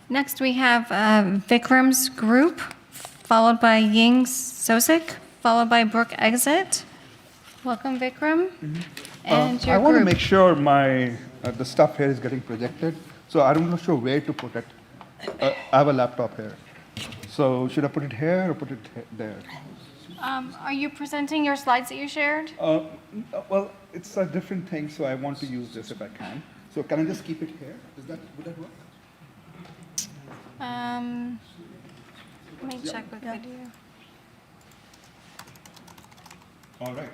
Next, we have Vikram's group, followed by Ying Sosik, followed by Brooke Exit. Welcome, Vikram. And your I want to group. make sure the stuff here is getting projected, so I'm not sure where to put it. I have a laptop here. So should I put it here or put it there? Are you presenting your slides that you shared? Well, it's a different thing, so I want to use this if I can. So can I just keep it here? Would that work? Let me check with video. All right.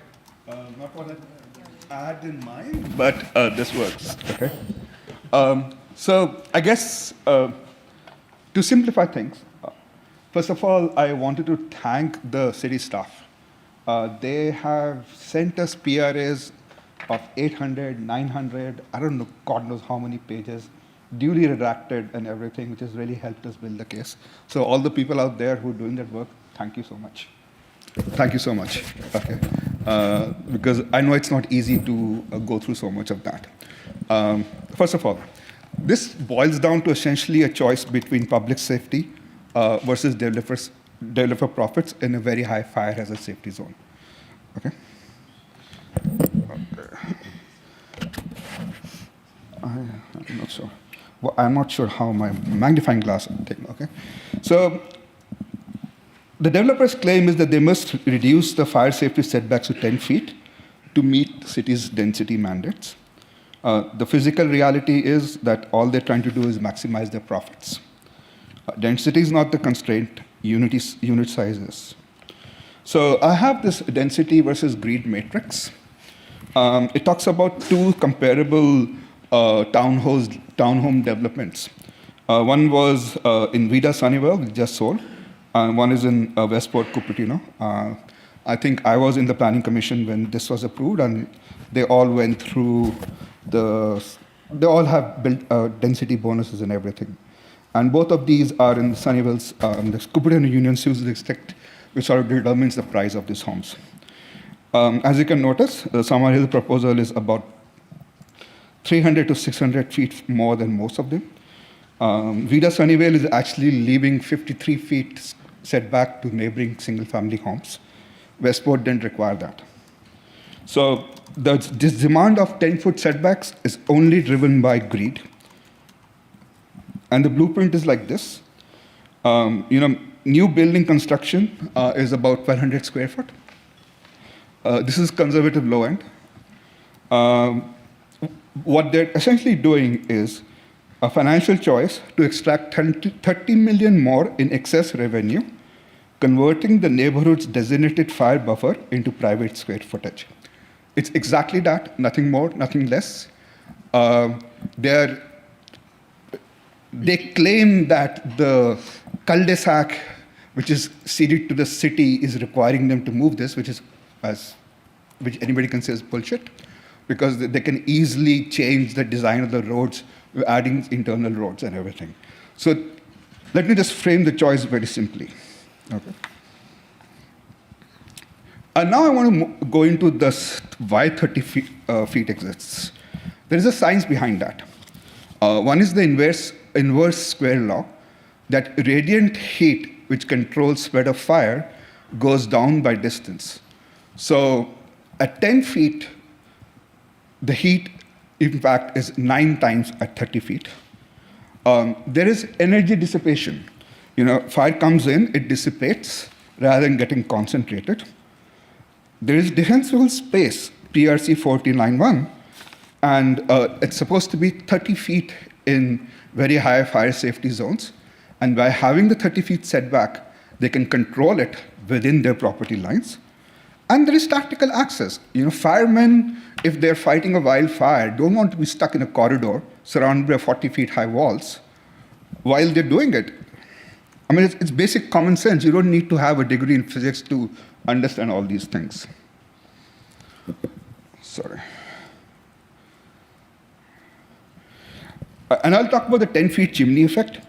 Not what I had in mind, but this works. Okay. So I guess to simplify things, first of all, I wanted to thank the city staff. They have sent us PRAs of 800, 900, I don't know, God knows how many pages, duly redacted and everything, which has really helped us build the case. So all the people out there who are doing that work, thank you so much. Thank you so much. Okay. Because I know it's not easy to go through so much of that. First of all, this boils down to essentially a choice between public safety versus developer profits in a very high fire hazard safety zone. Okay. I'm not sure. Well, I'm not sure how my magnifying glass thing. Okay. So the developer's claim is that they must reduce the fire safety setbacks to 10 feet to meet the city's density mandates. The physical reality is that all they're trying to do is maximize their profits. Density is not the constraint, unit size is. So I have this density versus greed matrix. It talks about two comparable townhome developments. One was in Vida Sunnyvale, which just sold. One is in Westport, Cupertino. I think I was in the planning commission when this was approved, and they all went through they all have built density bonuses and everything. And both of these are in Sunnyvale's, the Cupertino Union Sues District, which sort of determines the price of these homes. As you can notice, the Summer Hill proposal is about 300 to 600 feet more than most of them. Vida Sunnyvale is actually leaving 53 feet setback to neighboring single-family homes. Westport didn't require that. So this demand of 10-foot setbacks is only driven by greed. And the blueprint is like this. New building construction is about 1,200 square foot. This is conservative low end. What they're essentially doing is a financial choice to extract 30 million more in excess revenue, converting the neighborhood's designated fire buffer into private square footage. It's exactly that, nothing more, nothing less. They claim that the cul-de-sac, which is ceded to the city, is requiring them to move this, which anybody can say is bullshit, because they can easily change the design of the roads, adding internal roads and everything. So let me just frame the choice very simply. Okay. And now I want to go into this why 30 feet exists. There is a science behind that. One is the inverse square law, that radiant heat, which controls spread of fire, goes down by distance. So at 10 feet, the heat impact is 9 times at 30 feet. There is energy dissipation. Fire comes in, it dissipates rather than getting concentrated. There is defensible space, PRC 1491, and it's supposed to be 30 feet in very high fire safety zones. And by having the 30 feet setback, they can control it within their property lines. And there is tactical access. Firemen, if they're fighting a wildfire, don't want to be stuck in a corridor surrounded by 40 feet high walls while they're doing it. I mean, it's basic common sense. You don't need to have a degree in physics to understand all these things. Sorry. And I'll talk about the 10 feet chimney effect.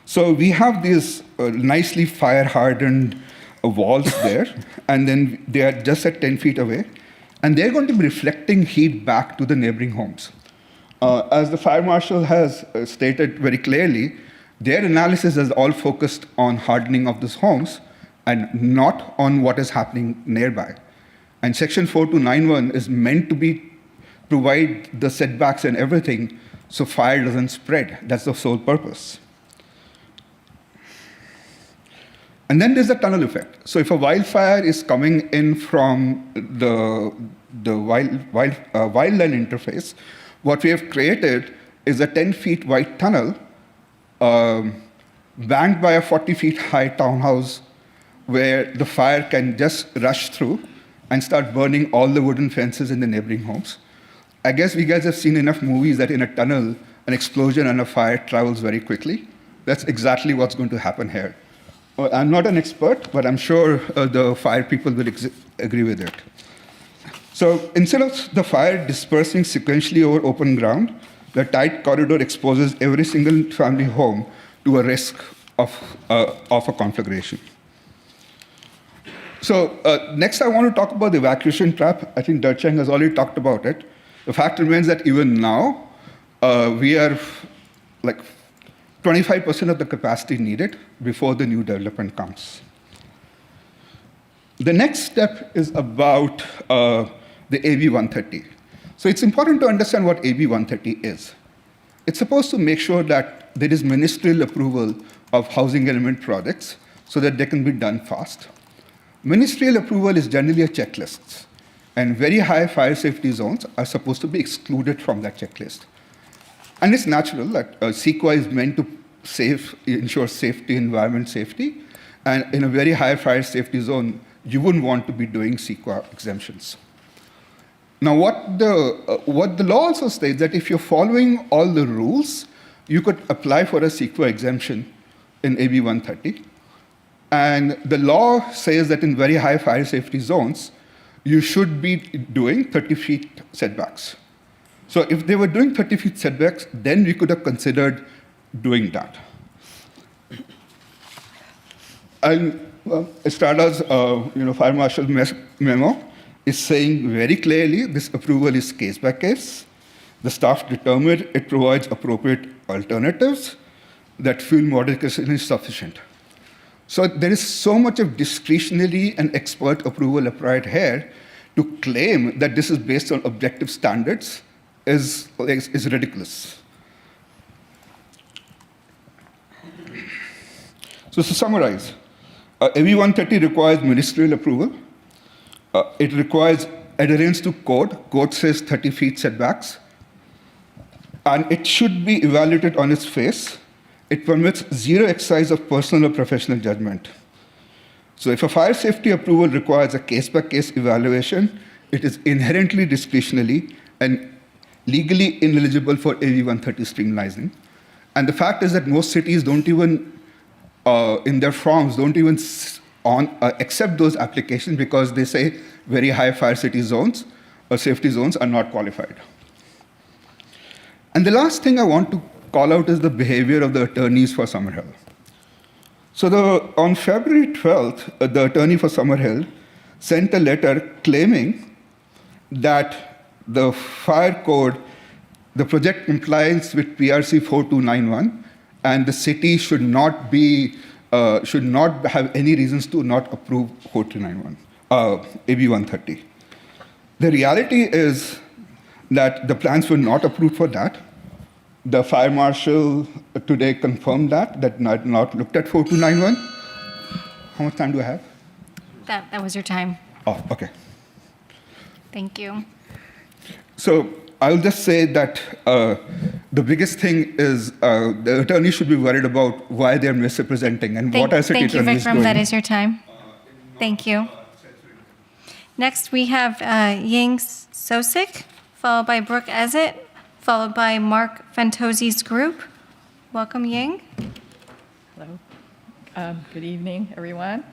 So we have these nicely fire-hardened walls there, and then they are just at 10 feet away, and they're going to be reflecting heat back to the neighboring homes. As the fire marshal has stated very clearly, Their analysis is all focused on hardening of these homes and not on what is happening nearby. And Section 4291 is meant to provide the setbacks and everything so fire doesn't spread. That's the sole purpose. And then there's the tunnel effect. So if a wildfire is coming in from the wildland interface, what we have created is a 10 feet wide tunnel banked by a 40 feet high townhouse where the fire can just rush through and start burning all the wooden fences in the neighboring homes. I guess you guys have seen enough movies that in a tunnel, an explosion and a fire travels very quickly. That's exactly what's going to happen here. I'm not an expert, but I'm sure the fire people will agree with it. So instead of the fire dispersing sequentially over open ground, the tight corridor exposes every single family home to a risk of a conflagration. So next I want to talk about the evacuation trap. I think Dercheng has already talked about it. The fact remains that even now, we are like 25% of the capacity needed before the new development comes. The next step is about the AB 130. So it's important to understand what AB 130 is. It's supposed to make sure that there is ministerial approval of housing element projects so that they can be done fast. Ministerial approval is generally a checklist, and very high fire safety zones are supposed to be excluded from that checklist. And it's natural that CEQA is meant to ensure safety, environment safety, and in a very high fire safety zone, you wouldn't want to be doing CEQA exemptions. Now, what the law also states that if you're following all the rules, you could apply for a CEQA exemption in AB 130. And the law says that in very high fire safety zones, you should be doing 30 feet setbacks. So if they were doing 30 feet setbacks, then we could have considered doing that. And Estrada's fire marshal memo is saying very clearly this approval is case by case. The staff determined it provides appropriate alternatives, that fuel modification is sufficient. So there is so much of discretionary and expert approval applied here to claim that this is based on objective standards is ridiculous. So to summarize, AB 130 requires ministerial approval. It requires adherence to code. Code says 30 feet setbacks. And it should be evaluated on its face. It permits zero exercise of personal or professional judgment. So if a fire safety approval requires a case-by-case evaluation, it is inherently discretionary and legally ineligible for AB 130 streamlining. And the fact is that most cities don't even, in their forms, don't even accept those applications because they say very high fire city zones or safety zones are not qualified. And the last thing I want to call out is the behavior of the attorneys for Summerhill. So on February 12th, the attorney for Summerhill sent a letter claiming that the fire code, the project complies with PRC 4291, and the city should not have any reasons to not approve 4291, AB 130. The reality is that the plans were not approved for that. The fire marshal today confirmed that not looked at 4291. How much time do I have? That was your time. Oh, okay. Thank you. So I'll just say that the biggest thing is the attorney should be worried about why they're misrepresenting and what our city attorney is doing. Thank you, Vikram. That is your time. Thank you. Next, we have Ying Sosik, followed by Brooke Ezett, followed by Mark Fantozzi's group. Welcome, Ying. Hello. Good evening, everyone.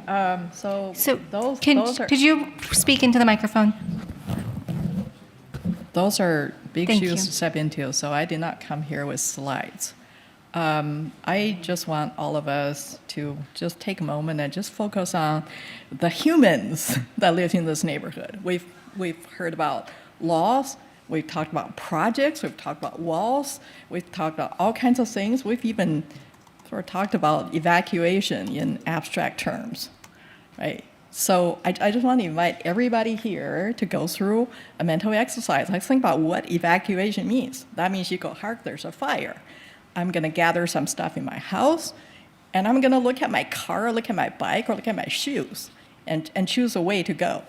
Could you speak into the microphone? Those are big Thank shoes you. to step into, so I did not come here with slides. I just want all of us to just take a moment and just focus on the humans that live in this neighborhood. We've heard about laws, we've talked about projects, we've talked about walls, we've talked about all kinds of things. We've even sort of talked about evacuation in abstract terms, right? So I just want to invite everybody here to go through a mental exercise. Like think about what evacuation means. That means you go, hark, there's a fire. I'm going to gather some stuff in my house, and I'm going to look at my car, look at my bike, or look at my shoes, and choose a way to go,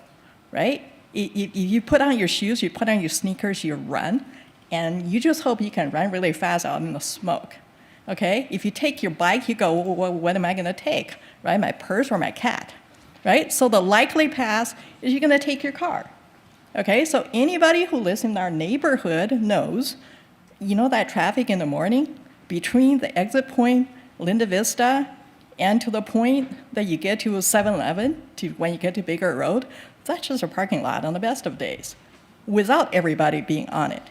right? You put on your shoes, you put on your sneakers, you run, and you just hope you can run really fast out in the smoke, okay? If you take your bike, you go, well, what am I going to take, right? My purse or my cat, right? So the likely path is you're going to take your car, okay? So anybody who lives in our neighborhood knows, you know that traffic in the morning between the exit point, Linda Vista, and to the point that you get to 7-Eleven, to when you get to Bigger Road, that's just a parking lot on the best of days, without everybody being on it,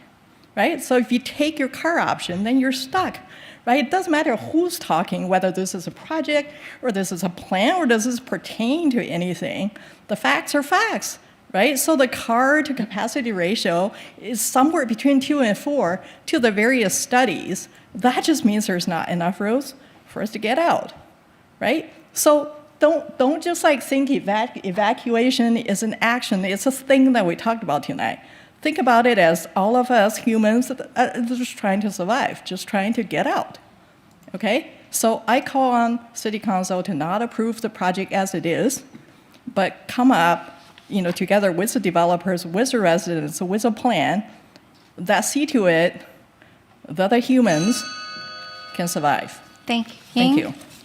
right? So if you take your car option, then you're stuck, right? It doesn't matter who's talking, whether this is a project, or this is a plan, or does this pertain to anything. The facts are facts, right? So the car to capacity ratio is somewhere between 2 and 4 to the various studies. That just means there's not enough roads for us to get out, right? So don't just like think evacuation is an action. It's a thing that we talked about tonight. Think about it as all of us humans just trying to survive, just trying to get out, okay? So I call on City Council to not approve the project as it is, but come up, you know, together with the developers, with the residents, with a plan that see to it that the humans can survive. Thank you. Thank Ying? you.